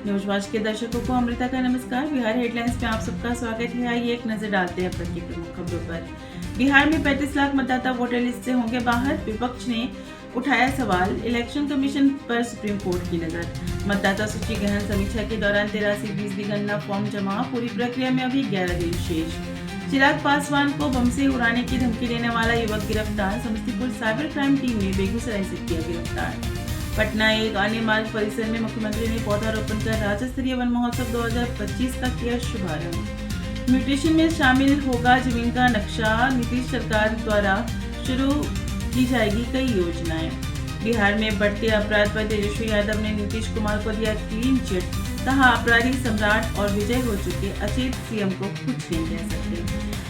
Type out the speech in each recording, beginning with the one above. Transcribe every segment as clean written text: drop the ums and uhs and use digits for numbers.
News watch के दर्शकों को अमृता का नमस्कार। बिहार हेडलाइंस में आप सबका स्वागत है। आइए एक नजर डालते हैं अब तक की प्रमुख खबरों पर। बिहार में 35 लाख मतदाता वोटर लिस्ट से होंगे बाहर। विपक्ष ने उठाया सवाल। इलेक्शन कमीशन पर सुप्रीम कोर्ट की नजर। मतदाता सूची गहन समीक्षा के दौरान 83% गणना फॉर्म जमा। पूरी प्रक्रिया में अभी 11 दिन शेष। चिराग पासवान को बम से उड़ाने की धमकी देने वाला युवक गिरफ्तार। समस्तीपुर साइबर क्राइम टीम ने बेगूसराय से किया गिरफ्तार। पटना एक अन्य मार्ग परिसर में मुख्यमंत्री ने पौधारोपण कर राज्य स्तरीय वन महोत्सव 2025 का किया शुभारंभ। म्यूटेशन में शामिल होगा जमीन का नक्शा। नीतीश सरकार द्वारा शुरू की जाएगी कई योजनाएं। बिहार में बढ़ते अपराध पर तेजस्वी यादव ने नीतीश कुमार को दिया क्लीन चिट। कहा अपराधी सम्राट और विजय हो चुके अचेत सीएम को कुछ नहीं कह सकते।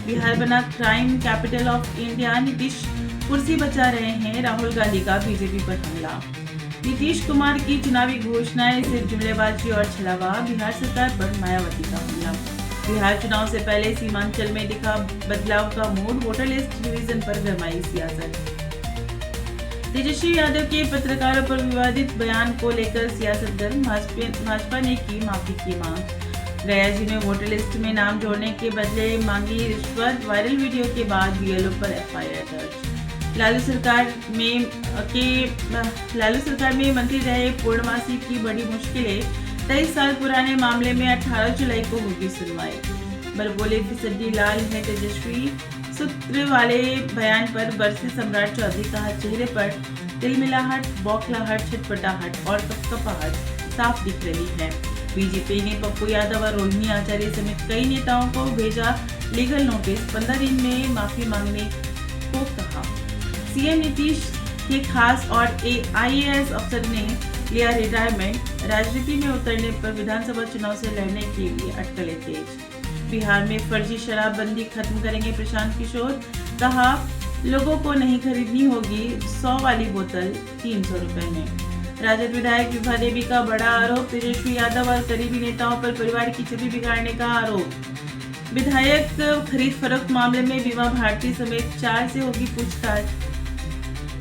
बिहार बना crime capital of India. Nitish कुर्सी बचा रहे हैं। राहुल गांधी का बीजेपी पर हमला। नीतीश कुमार की चुनावी घोषणाएं सिर्फ जुमलेबाजी और छलावा। बिहार सरकार पर मायावती का हमला। बिहार चुनाव से पहले सीमांचल में दिखा बदलाव का मूड। वोटर लिस्ट डिवीजन पर गरमाई सियासत। तेजस्वी यादव के पत्रकारों पर विवादित बयान को लेकर सियासत गर्म। भाजपा ने की माफी की मांग। गया जी में वोटर लिस्ट में नाम जोड़ने के बदले मांगी रिश्वत। वायरल वीडियो के बाद बीएलओ पर एफआईआर दर्ज। लालू सरकार में मंत्री रहे पूर्णमासी की बड़ी मुश्किलें। 23 साल पुराने मामले में 18 जुलाई को होगी सुनवाई। बरबोले फिसड्डी लाल है तेजस्वी। सूत्र वाले बयान पर बरसे सम्राट चौधरी। कहा चेहरे पर तिलमिलाहट, बौखलाहट, छटपटाहट और कपकपाहट साफ दिख रही है। बीजेपी ने पप्पू यादव और रोहिणी आचार्य समेत कई नेताओं को भेजा लीगल नोटिस। 15 दिन में माफी मांगने को कहा। सीएम नीतीश के खास और आईएएस अफसर ने लिया रिटायरमेंट। राजनीति में उतरने पर विधानसभा चुनाव से लड़ने के लिए अटकलें तेज। बिहार में फर्जी शराबबंदी खत्म करेंगे प्रशांत किशोर। कहा लोगों को नहीं खरीदनी होगी 100 वाली बोतल 300 रुपए में। राजद विधायक विभा देवी का बड़ा आरोप। तेजस्वी यादव और करीबी नेताओं पर परिवार की छवि बिगाड़ने का आरोप। विधायक खरीद फरोख्त मामले में बीमा भारती समेत 4 से होगी पूछताछ।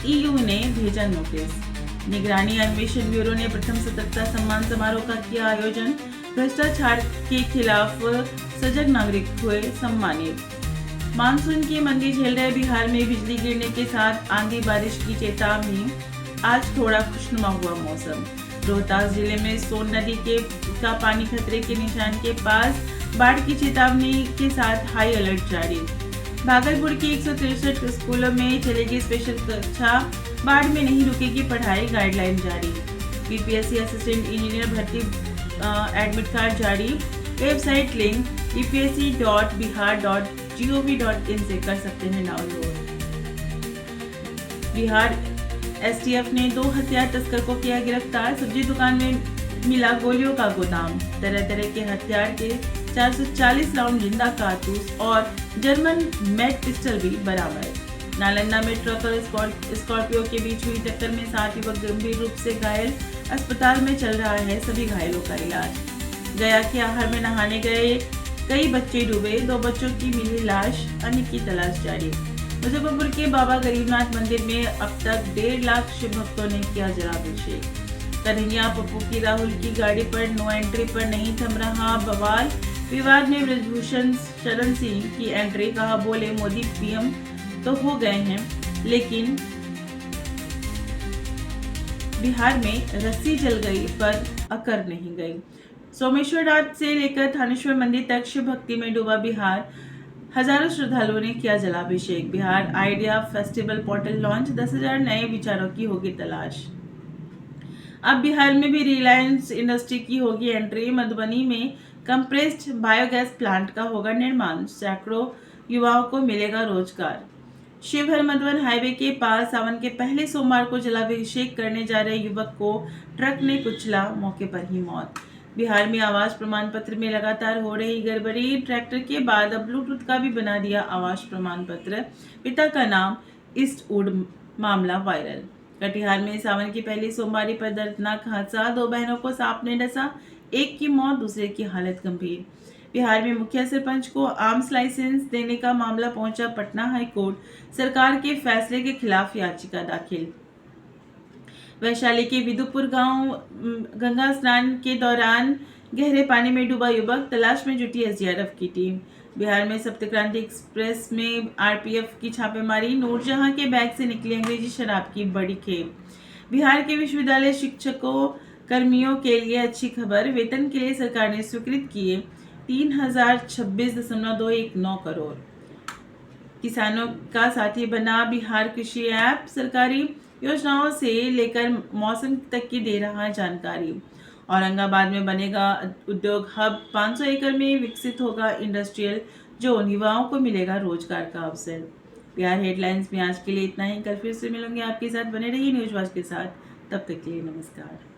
ईयू ने भेजा नोटिस। निगरानी अन्वेषण ब्यूरो ने प्रथम सतर्कता सम्मान समारोह का किया आयोजन। भ्रष्टाचार के खिलाफ सजग नागरिक हुए सम्मानित। मानसून की मंदी झेल रहे बिहार में बिजली गिरने के साथ आंधी बारिश की चेतावनी। आज थोड़ा खुशनुमा हुआ मौसम। रोहतास जिले में सोन नदी का पानी खतरे के निशान के पास। बाढ़ की चेतावनी के साथ हाई अलर्ट जारी। भागलपुर के 163 स्कूलों में चलेगी स्पेशल कक्षा। बाढ़ में नहीं रुकेगी पढ़ाई, गाइडलाइन जारी। बीपीएससी असिस्टेंट इंजीनियर भर्ती एडमिट कार्ड जारी। वेबसाइट लिंक epsc.bihar.gov.in से कर सकते हैं डाउनलोड। बिहार एसटीएफ ने 2 हथियार तस्कर को किया गिरफ्तार। सब्जी दुकान में मिला गोलियों का गोदाम। तरह तरह के हथियार के 440 राउंड जिंदा कारतूस और जर्मन मेड पिस्टल भी बरामद। नालंदा में ट्रक और स्कॉर्पियो के बीच हुई टक्कर में 7 युवक गंभीर रूप से घायल। अस्पताल में चल रहा है सभी घायलों का इलाज। गया के आहर में नहाने गए कई बच्चे डूबे। 2 बच्चों की मिली लाश, अन्य की तलाश जारी। मुजफ्फरपुर के बाबा गरीबनाथ मंदिर में अब तक 1.5 लाख शिव भक्तों ने किया जलाभिषेक। कन्हैया पप्पू की राहुल की गाड़ी पर नो एंट्री पर नहीं थम रहा बवाल। विवाद में ब्रजभूषण शरण सिंह की एंट्री। कहा बोले मोदी पीएम तो हो गए हैं लेकिन बिहार में रस्सी जल गई पर अकर नहीं गई। सोमेश्वर नाथ से लेकर थानेश्वर मंदिर तक शिव भक्ति में डूबा बिहार। हजारों श्रद्धालुओं ने किया जलाभिषेक। Bihar idea festival portal launch. 10,000 नए विचारों की होगी तलाश। अब बिहार में भी रिलायंस इंडस्ट्री की होगी एंट्री। मधुबनी में कंप्रेस्ड बायोगैस प्लांट का होगा निर्माण। सैकड़ों युवाओं को मिलेगा रोजगार। शिवहर मधुबन हाईवे के पास सावन के पहले सोमवार को जलाभिषेक करने जा रहे युवक को ट्रक ने कुचला, मौके पर ही मौत। बिहार में आवास प्रमाण पत्र में लगातार हो रही गड़बड़ी। ट्रैक्टर के बाद अब ब्लूटूथ का भी बना दिया आवास प्रमाण पत्र। पिता का नाम ईस्टवुड, मामला वायरल। कटिहार में सावन की पहली सोमवारी पर दर्दनाक हादसा। 2 बहनों को सांप ने डसा, एक की मौत, दूसरे की हालत गंभीर। बिहार में मुखिया सरपंच को आर्म्स लाइसेंस देने का मामला पहुंचा पटना हाई कोर्ट। सरकार के फैसले के खिलाफ याचिका दाखिल। वैशाली के विदुपुर गांव गंगा स्नान के दौरान गहरे पानी में डूबा युवक, तलाश में जुटी एसडीआरएफ की टीम। बिहार में सप्त क्रांति एक्सप्रेस में आरपीएफ की छापेमारी, नूरजहां के बैग से निकली अंग्रेजी शराब की बड़ी खेप। बिहार के विश्वविद्यालय शिक्षकों कर्मियों के लिए अच्छी खबर, वेतन के लिए सरकार ने स्वीकृत किए 3026.219 करोड़। किसानों का साथी बना बिहार कृषि ऐप, सरकारी योजनाओं से लेकर मौसम तक की दे रहा जानकारी। औरंगाबाद में बनेगा उद्योग हब, 500 एकड़ में विकसित होगा इंडस्ट्रियल जोन, युवाओं को मिलेगा रोजगार का अवसर। बिहार हेडलाइंस में आज के लिए इतना ही। कल फिर से मिलूंगी आपके साथ, बने रहिए न्यूज वॉच के साथ। तब तक के लिए नमस्कार।